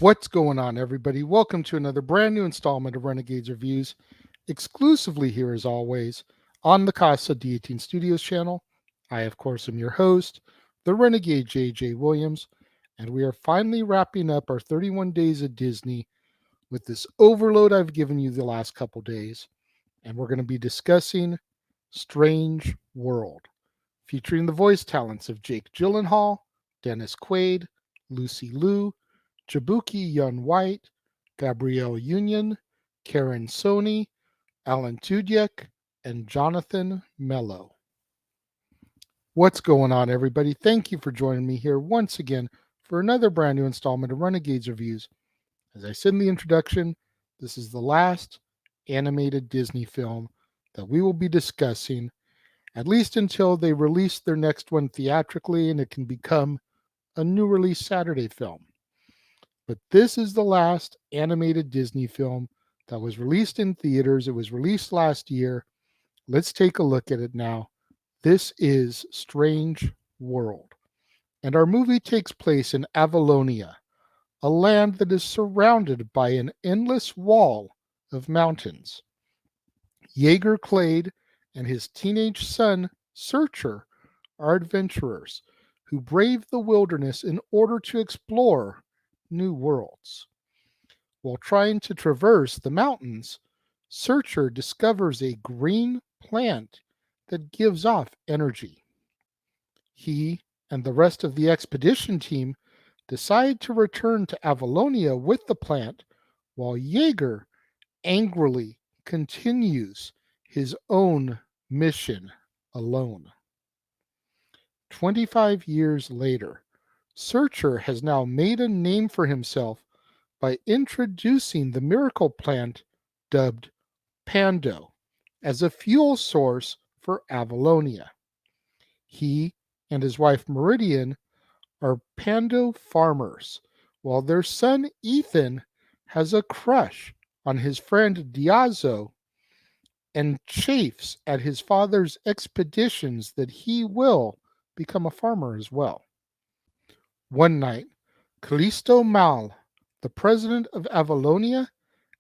What's going on, everybody? Welcome to another brand new installment of Renegades Reviews, exclusively here as always on the Casa D18 Studios Channel. I, of course, am your host, the Renegade JJ Williams, and we are finally wrapping up our 31 days of Disney with this overload I've given you the last couple days, and we're going to be discussing Strange World, featuring the voice talents of Jake Gyllenhaal, Dennis Quaid, Lucy Liu, Jabuki Yun White, Gabrielle Union, Karen Soni, Alan Tudyk, and Jonathan Mello. What's going on, everybody? Thank you for joining me here once again for another brand new installment of Renegades Reviews. As I said in the introduction, this is the last animated Disney film that we will be discussing, at least until they release their next one theatrically and it can become a new release Saturday film. But this is the last animated Disney film that was released in theaters. It was released last year. Let's take a look at it now. This is Strange World. And our movie takes place in Avalonia, a land that is surrounded by an endless wall of mountains. Jaeger Clade and his teenage son, Searcher, are adventurers who brave the wilderness in order to explore new worlds. While trying to traverse the mountains, Searcher discovers a green plant that gives off energy. He and the rest of the expedition team decide to return to Avalonia with the plant, while Jaeger angrily continues his own mission alone. 25 years later, Searcher has now made a name for himself by introducing the miracle plant dubbed Pando as a fuel source for Avalonia. He and his wife Meridian are Pando farmers, while their son Ethan has a crush on his friend Diazo and chafes at his father's expeditions that he will become a farmer as well. One night, Callisto Mal, the president of Avalonia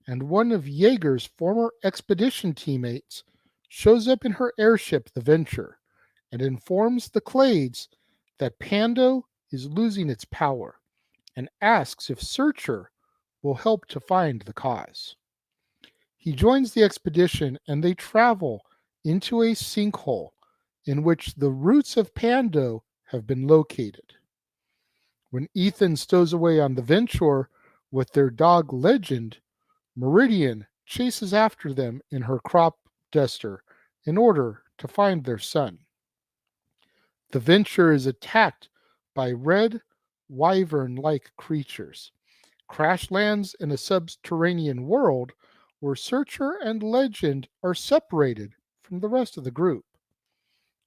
and one of Jaeger's former expedition teammates, shows up in her airship, the Venture, and informs the Clades that Pando is losing its power and asks if Searcher will help to find the cause. He joins the expedition and they travel into a sinkhole in which the roots of Pando have been located. When Ethan stows away on the Venture with their dog Legend, Meridian chases after them in her crop duster in order to find their son. The Venture is attacked by red wyvern-like creatures, crash lands in a subterranean world where Searcher and Legend are separated from the rest of the group.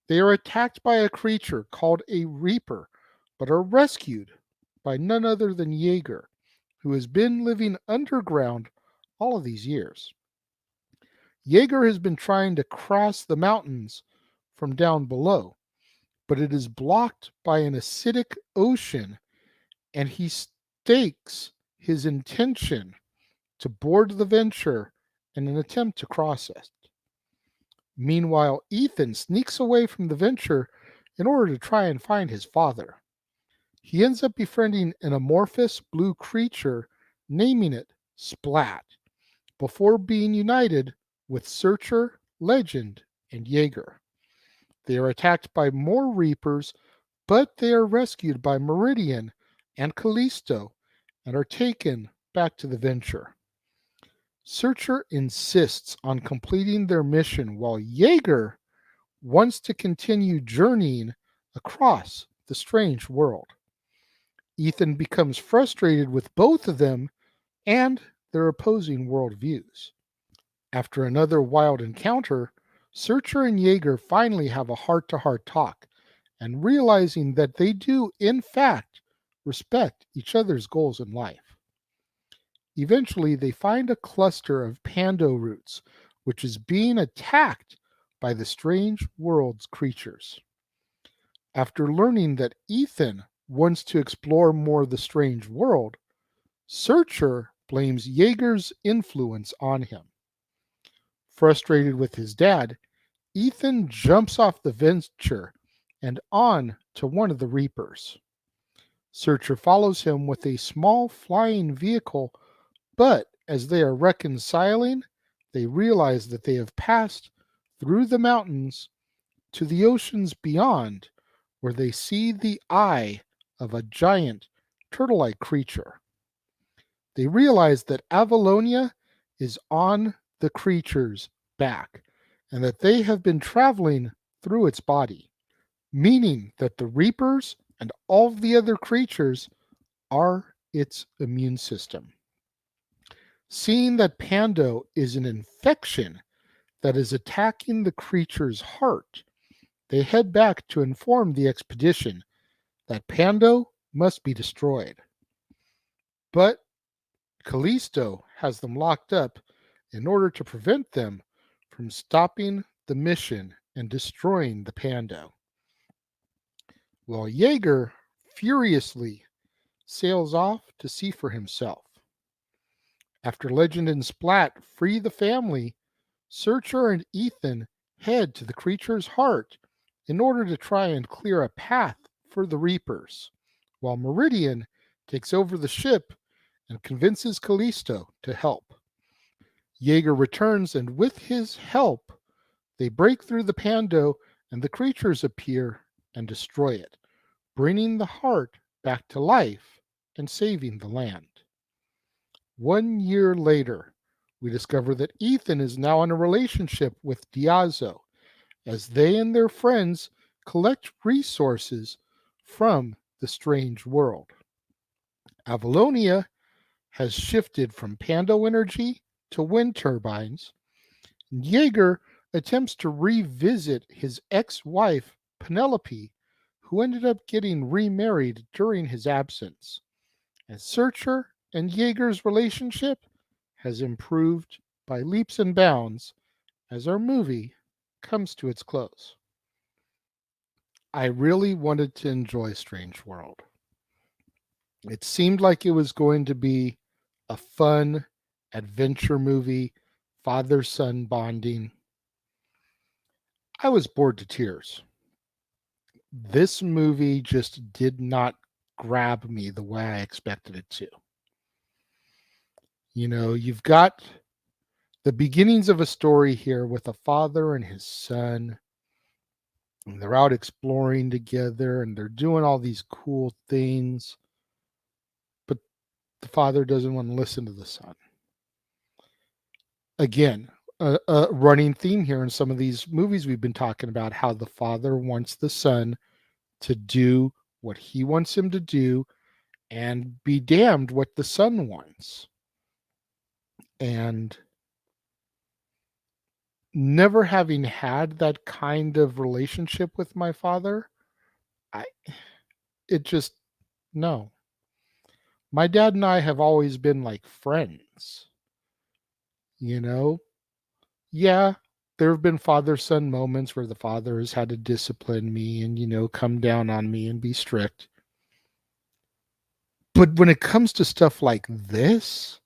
They are attacked by a creature called a Reaper, but are rescued by none other than Jaeger, who has been living underground all of these years. Jaeger has been trying to cross the mountains from down below, but it is blocked by an acidic ocean, and he stakes his intention to board the Venture in an attempt to cross it. Meanwhile, Ethan sneaks away from the Venture in order to try and find his father. He ends up befriending an amorphous blue creature, naming it Splat, before being united with Searcher, Legend, and Jaeger. They are attacked by more Reapers, but they are rescued by Meridian and Callisto and are taken back to the Venture. Searcher insists on completing their mission while Jaeger wants to continue journeying across the strange world. Ethan becomes frustrated with both of them and their opposing worldviews. After another wild encounter, Searcher and Jaeger finally have a heart-to-heart talk, and realizing that they do, in fact, respect each other's goals in life. Eventually, they find a cluster of Pando roots, which is being attacked by the strange world's creatures. After learning that Ethan wants to explore more of the strange world, Searcher blames Yeager's influence on him. Frustrated with his dad, Ethan jumps off the venture and on to one of the Reapers. Searcher follows him with a small flying vehicle, but as they are reconciling, they realize that they have passed through the mountains to the oceans beyond, where they see the eye of a giant turtle-like creature. They realize that Avalonia is on the creature's back and that they have been traveling through its body, meaning that the Reapers and all of the other creatures are its immune system. Seeing that Pando is an infection that is attacking the creature's heart, they head back to inform the expedition that Pando must be destroyed. But Callisto has them locked up in order to prevent them from stopping the mission and destroying the Pando. While Yeager furiously sails off to see for himself. After Legend and Splat free the family, Searcher and Ethan head to the creature's heart in order to try and clear a path for the Reapers, while Meridian takes over the ship and convinces Callisto to help. Yeager returns, and with his help, they break through the Pando and the creatures appear and destroy it, bringing the heart back to life and saving the land. 1 year later, we discover that Ethan is now in a relationship with Diazo, as they and their friends collect resources from the strange world. Avalonia has shifted from Pando energy to wind turbines. Yeager attempts to revisit his ex-wife, Penelope, who ended up getting remarried during his absence. And Searcher and Yeager's relationship has improved by leaps and bounds as our movie comes to its close. I really wanted to enjoy Strange World. It seemed like it was going to be a fun adventure movie, father-son bonding. I was bored to tears. This movie just did not grab me the way I expected it to. You know, you've got the beginnings of a story here with a father and his son. And they're out exploring together and they're doing all these cool things. But the father doesn't want to listen to the son. Again, a running theme here in some of these movies we've been talking about, how the father wants the son to do what he wants him to do and be damned what the son wants. And never having had that kind of relationship with my father, it just, no. My dad and I have always been like friends, you know? Yeah, there have been father-son moments where the father has had to discipline me and, come down on me and be strict. But when it comes to stuff like this,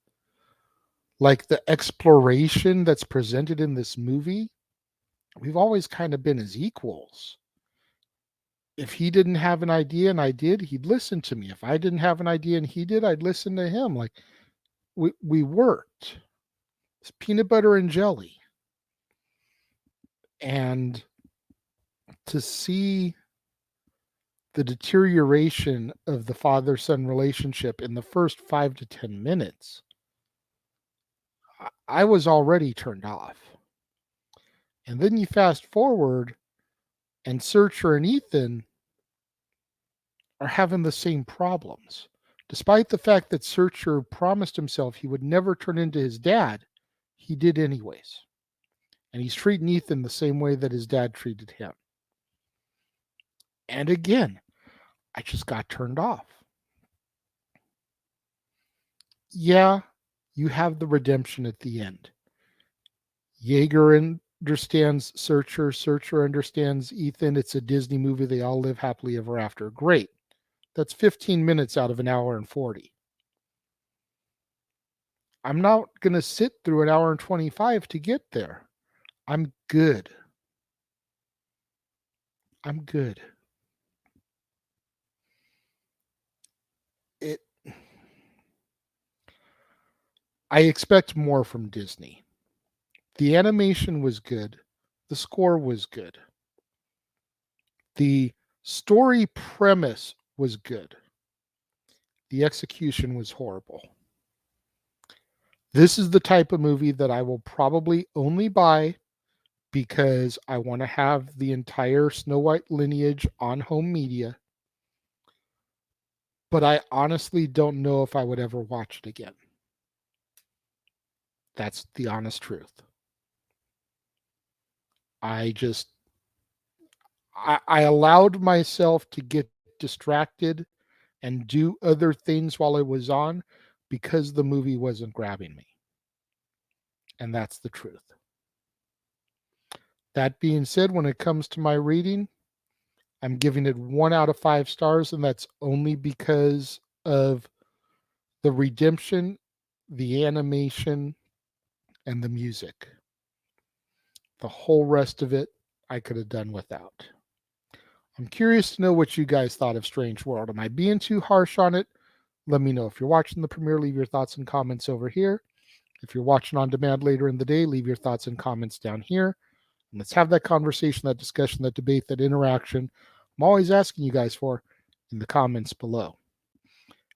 like the exploration that's presented in this movie, we've always kind of been as equals. If he didn't have an idea and I did, he'd listen to me. If I didn't have an idea and he did, I'd listen to him. Like we worked. It's peanut butter and jelly. And to see the deterioration of the father-son relationship in the first 5 to 10 minutes, I was already turned off. And then you fast forward and Searcher and Ethan are having the same problems. Despite the fact that Searcher promised himself he would never turn into his dad, he did anyways. And he's treating Ethan the same way that his dad treated him. And again, I just got turned off. Yeah, you have the redemption at the end. Yeager understands Searcher. Searcher understands Ethan. It's a Disney movie. They all live happily ever after. Great. That's 15 minutes out of an hour and 40. I'm not going to sit through an hour and 25 to get there. I'm good. I'm good. I expect more from Disney. The animation was good. The score was good. The story premise was good. The execution was horrible. This is the type of movie that I will probably only buy because I want to have the entire Snow White lineage on home media. But I honestly don't know if I would ever watch it again. That's the honest truth. I allowed myself to get distracted and do other things while it was on because the movie wasn't grabbing me. And that's the truth. That being said, when it comes to my rating, I'm giving it 1 out of 5 stars, and that's only because of the redemption, the animation, and the music. The whole rest of it, I could have done without. I'm curious to know what you guys thought of Strange World. Am I being too harsh on it? Let me know. If you're watching the premiere, leave your thoughts and comments over here. If you're watching on demand later in the day, leave your thoughts and comments down here. And let's have that conversation, that discussion, that debate, that interaction I'm always asking you guys for in the comments below.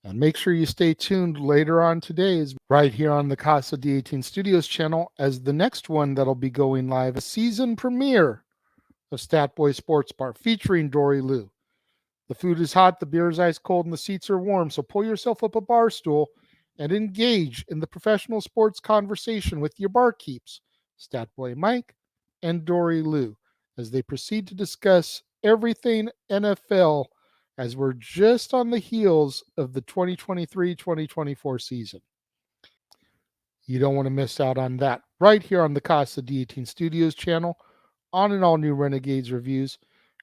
And make sure you stay tuned later on today, is right here on the Casa D18 Studios channel, as the next one that'll be going live, a season premiere of Stat Boy Sports Bar featuring Dory Lou. The food is hot, the beer is ice cold, and the seats are warm, so pull yourself up a bar stool and engage in the professional sports conversation with your barkeeps, Stat Boy Mike and Dory Lou, as they proceed to discuss everything NFL, as we're just on the heels of the 2023-2024 season. You don't want to miss out on that right here on the Casa D18 Studios channel on an all-new Renegades reviews,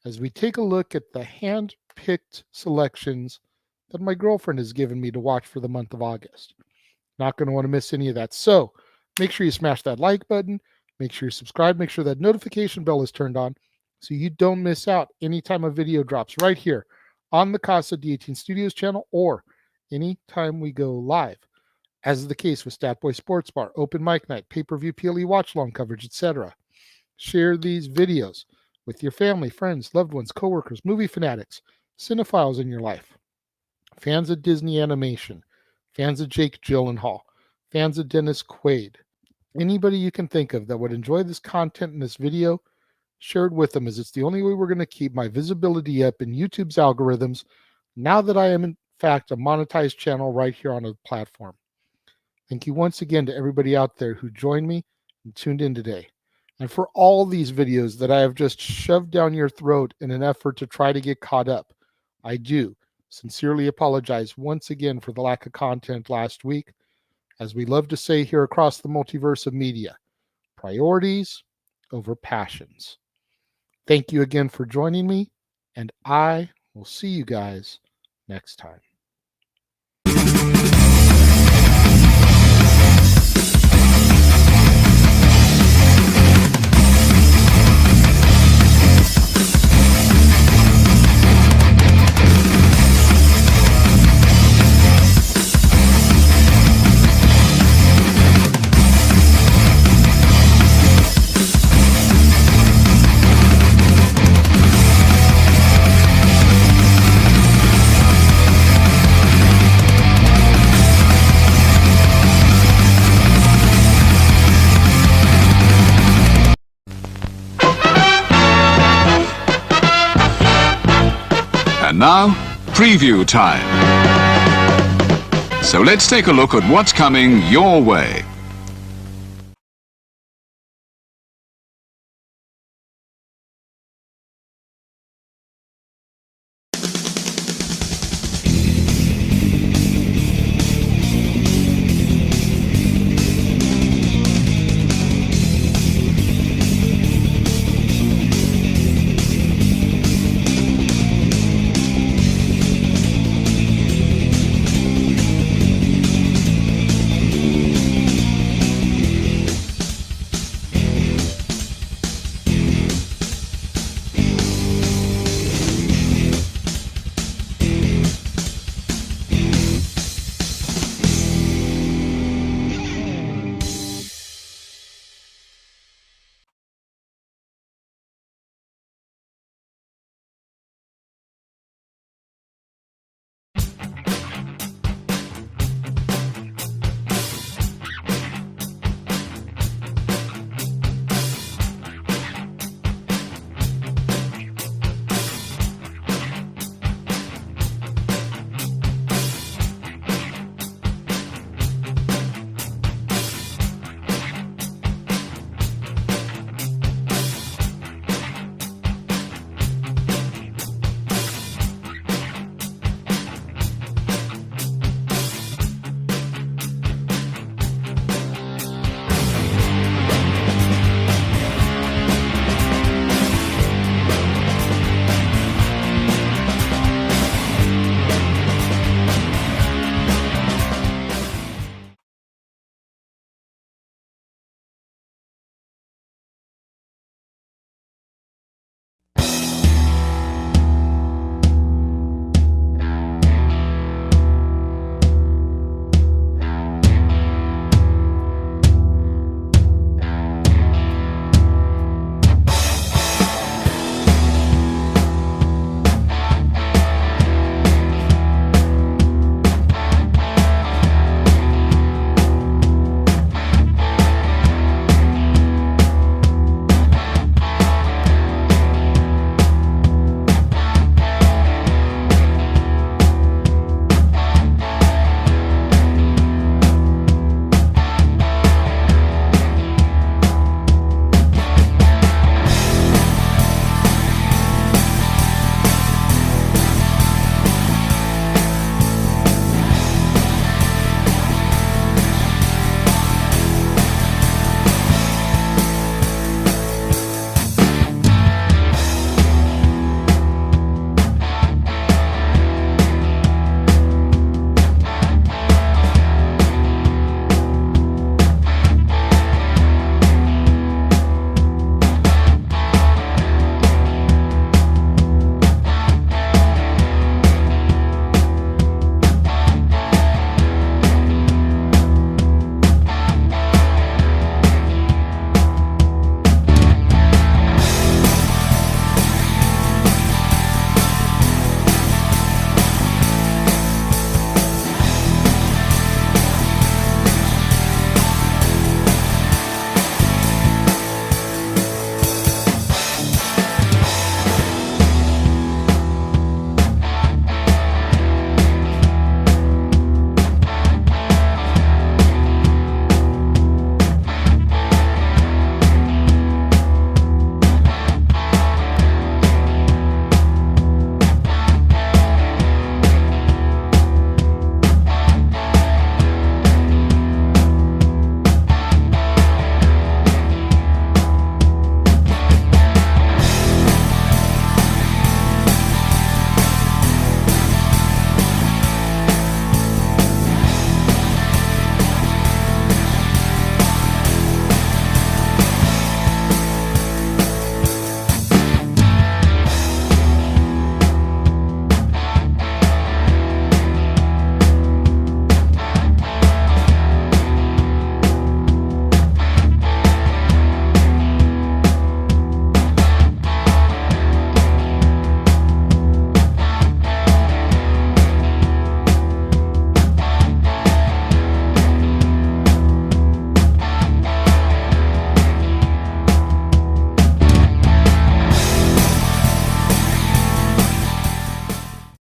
as we take a look at the hand-picked selections that my girlfriend has given me to watch for the month of August. Not going to want to miss any of that. So make sure you smash that like button. Make sure you subscribe. Make sure that notification bell is turned on so you don't miss out anytime a video drops right here on the Casa D18 Studios channel, or anytime we go live, as is the case with Stat Boy Sports Bar, Open Mic Night, pay-per-view PLE watch-along coverage, etc. Share these videos with your family, friends, loved ones, coworkers, movie fanatics, cinephiles in your life, fans of Disney animation, fans of Jake Gyllenhaal, fans of Dennis Quaid. Anybody you can think of that would enjoy this content in this video, share it with them, as it's the only way we're going to keep my visibility up in YouTube's algorithms now that I am, in fact, a monetized channel right here on a platform. Thank you once again to everybody out there who joined me and tuned in today. And for all these videos that I have just shoved down your throat in an effort to try to get caught up, I do sincerely apologize once again for the lack of content last week. As we love to say here across the multiverse of media, priorities over passions. Thank you again for joining me, and I will see you guys next time. And now, preview time. So let's take a look at what's coming your way.